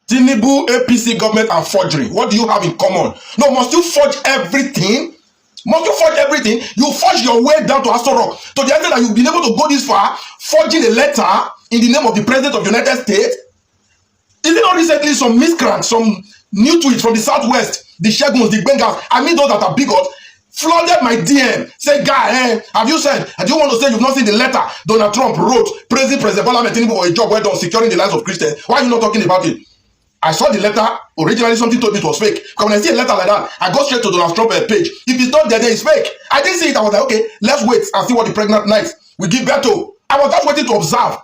Tinubu, APC government, and forgery. What do you have in common? No, must you forge everything? Must you forge everything? You forge your way down to Aso Rock to the extent that you've been able to go this far, forging a letter in the name of the President of the United States. Is it not recently some miscreants, some new tweets from the Southwest, the Shaguns, the Bengals, I mean those that are bigots, flooded my DM, say, guy, have you said, do you want to say you've not seen the letter Donald Trump wrote praising President Bola Tinubu for a job well done securing the lives of Christians? Why are you not talking about it? I saw the letter. Originally, something told me it was fake. Because when I see a letter like that, I go straight to Donald Trump's page. If it's not there, then it's fake. I didn't see it. I was like, okay, let's wait and see what the pregnant knife will give birth to. I was just waiting to observe.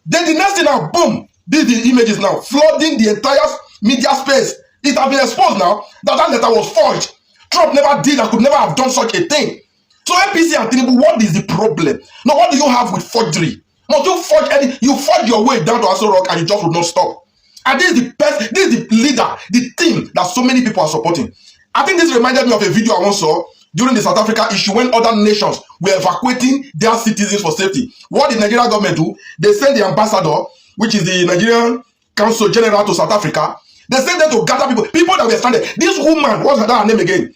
Then the next thing now, boom, these the images now, flooding the entire media space. It has been exposed now that that letter was forged. Trump never did and could never have done such a thing. So APC and Tinubu, what is the problem? Now, what do you have with forgery? Must you forge any? You forge your way down to Aso Rock and you just would not stop. And this is the best, this is the leader, the team that so many people are supporting. I think this reminded me of a video I once saw during the South Africa issue when other nations were evacuating their citizens for safety. What did Nigerian government do? They sent the ambassador, which is the Nigerian Consul General to South Africa. They sent them to gather people that were stranded. This woman, what's her name again?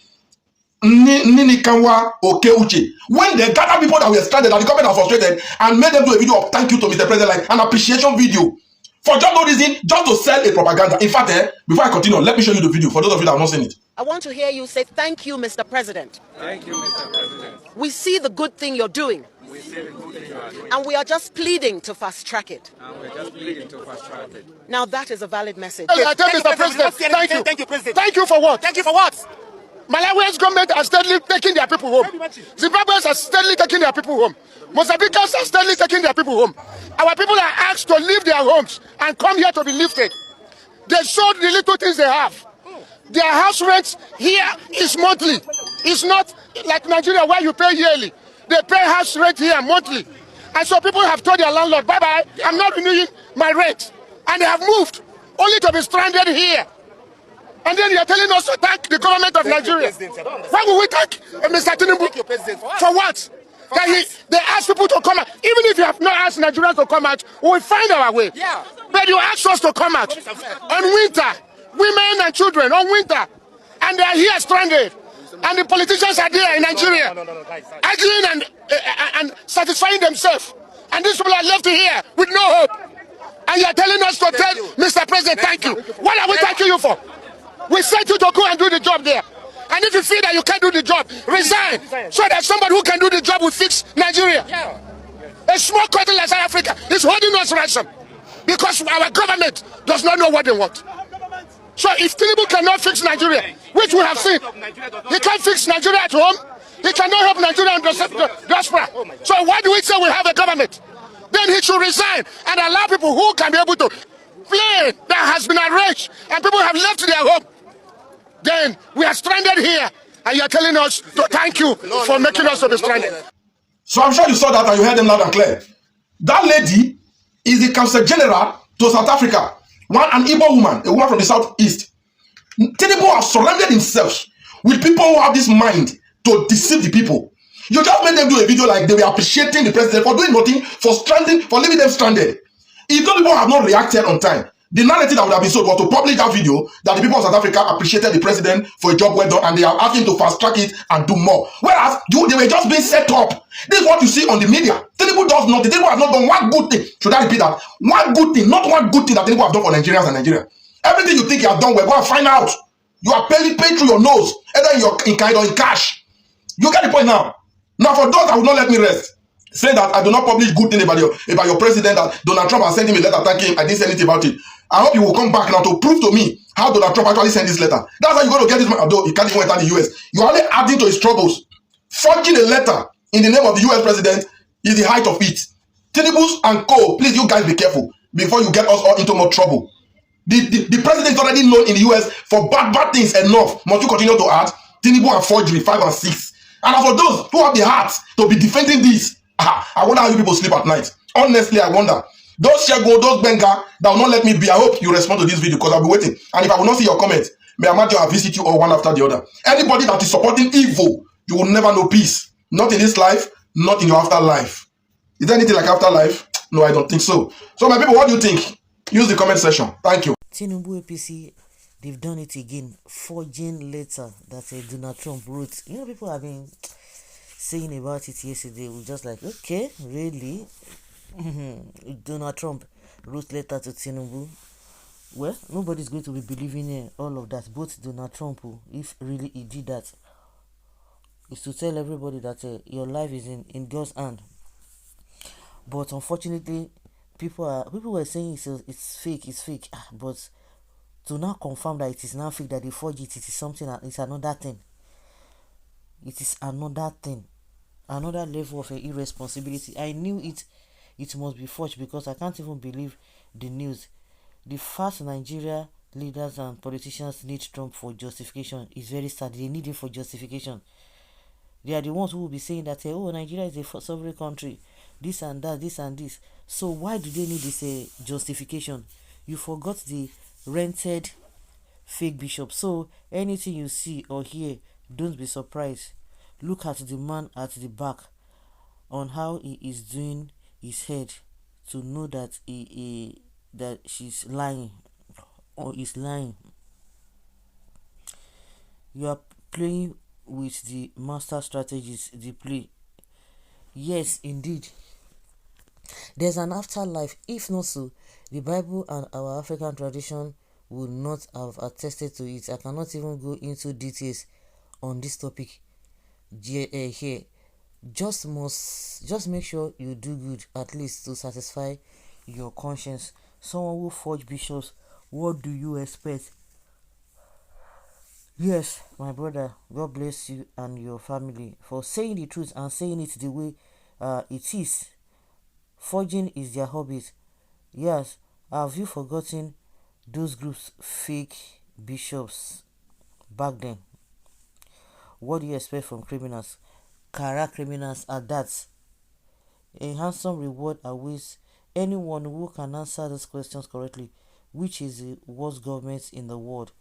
Ninikanwa Okeuche. When they gather people that were stranded and the government are frustrated and made them do a video of thank you to Mr. President, like an appreciation video. For just no reason, just to sell a propaganda. In fact, before I continue, let me show you the video for those of you that have not seen it. I want to hear you say thank you, Mr. President. Thank you, Mr. President. We see the good thing you're doing. We see the good thing you are doing. And we are just pleading to fast track it. And we're just pleading to fast track it. Now that is a valid message. I tell Mr. President, thank you. Thank you, President. Thank you for what? Thank you for what? Malawi's government are steadily taking their people home. Zimbabweans are steadily taking their people home. Mozambicans are steadily taking their people home. Our people are asked to leave their homes and come here to be lifted. They showed the little things they have. Their house rent here is monthly. It's not like Nigeria where you pay yearly. They pay house rent here monthly. And so people have told their landlord, bye-bye, I'm not renewing my rent. And they have moved, only to be stranded here. And then you're telling us to thank the government of Nigeria. Why would we thank Mr. Tinubu? For what? They ask people to come out. Even if you have not asked Nigerians to come out, we will find our way. Yeah. But you ask us to come out on winter, women and children on winter, and they are here stranded. And the politicians are there in Nigeria, arguing and satisfying themselves. And these people are left here with no hope. And you are telling us to tell Mr. President, thank you. What are we thanking you for? We sent you to go and do the job there. And if you feel that you can't do the job, resign. So that somebody who can do the job will fix Nigeria. Yeah. A small country like South Africa is holding us ransom because our government does not know what they want. So if Tinubu cannot fix Nigeria, which we have seen, he can't fix Nigeria at home, he cannot help Nigeria in diaspora. So why do we say we have a government? Then he should resign and allow people who can be able to play that has been arranged and people have left their home. Then we are stranded here, and you are telling us to thank you for making us to be stranded. So I'm sure you saw that and you heard them loud and clear. That lady is the Consul General to South Africa. An Igbo woman, a woman from the southeast. Tinubu has surrounded himself with people who have this mind to deceive the people. You just made them do a video like they were appreciating the president for doing nothing, for leaving them stranded. If those people have not reacted on time, the narrative that would have been sold was to publish that video that the people of South Africa appreciated the president for a job well done and they are asking to fast track it and do more. Whereas they were just being set up. This is what you see on the media. Tinubu does nothing. Tinubu has not done one good thing. Should I repeat that? One good thing, not one good thing that Tinubu has done for Nigerians and Nigeria. Everything you think you have done, we're going to find out. You are paid through your nose, either in kind or in cash. You get the point now. Now for those that will not let me rest, saying that I do not publish good things about your president, that Donald Trump has sent him a letter thanking him, I didn't say anything about it. I hope you will come back now to prove to me how Donald Trump actually sent this letter. That's how you're going to get this man, although he can't even enter the US. You're only adding to his troubles. Forging a letter in the name of the US president is the height of it. Tinubu and co, please you guys be careful before you get us all into more trouble. The president is already known in the US for bad things enough. Must you continue to add Tinubu and forgery 5 and 6? And for those who have the heart to be defending this, I wonder how you people sleep at night. Honestly, I wonder. Those Shago, those Benga that will not let me be, I hope you respond to this video because I'll be waiting. And if I will not see your comments, may I imagine I'll visit you all one after the other. Anybody that is supporting evil, you will never know peace. Not in this life, not in your afterlife. Is there anything like afterlife? No, I don't think so. So my people, what do you think? Use the comment section. Thank you. Tinubu APC, they've done it again, forging letter that Donald Trump wrote. You know, people have been saying about it yesterday. We just like, okay, really? Donald Trump wrote letter to Tinubu. Well, nobody's going to be believing all of that. Both Donald Trump, if really he did that, is to tell everybody that your life is in God's hand. But unfortunately, people were saying it's fake. But to now confirm that it is now fake, that they forged it, it is something. It's another thing. It is another thing, another level of irresponsibility. I knew it must be forged because I can't even believe the news. The fact Nigeria leaders and politicians need Trump for justification is very sad. They need him for justification. They are the ones who will be saying that, oh, Nigeria is a sovereign country, this and that, this and this. So why do they need this justification? You forgot the rented fake bishop. So anything you see or hear, don't be surprised. Look at the man at the back on how he is doing his head to know that that she's lying or is lying. You are playing with the master strategies, the play. Yes, indeed. There's an afterlife. If not so, the Bible and our African tradition would not have attested to it. I cannot even go into details on this topic here. Just make sure you do good, at least to satisfy your conscience. Someone who forged bishops, what do you expect? Yes, my brother, God bless you and your family for saying the truth and saying it the way it is. Forging is their hobby. Yes, have you forgotten those groups, fake bishops back then? What do you expect from criminals? Criminals at that. A handsome reward awaits anyone who can answer those questions correctly. Which is the worst government in the world?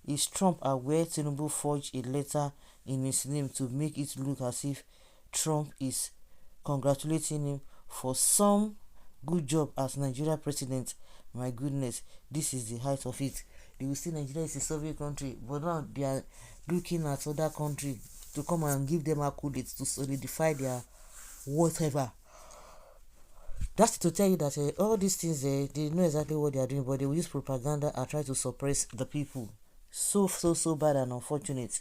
Is Trump aware Tinubu forged a letter in his name to make it look as if Trump is congratulating him for some good job as Nigeria president? My goodness, this is the height of it. They will say Nigeria is a Soviet country, but now they are looking at other country to come and give them accolades to solidify their whatever. That's to tell you that all these things, they know exactly what they are doing, but they will use propaganda and try to suppress the people. So bad and unfortunate.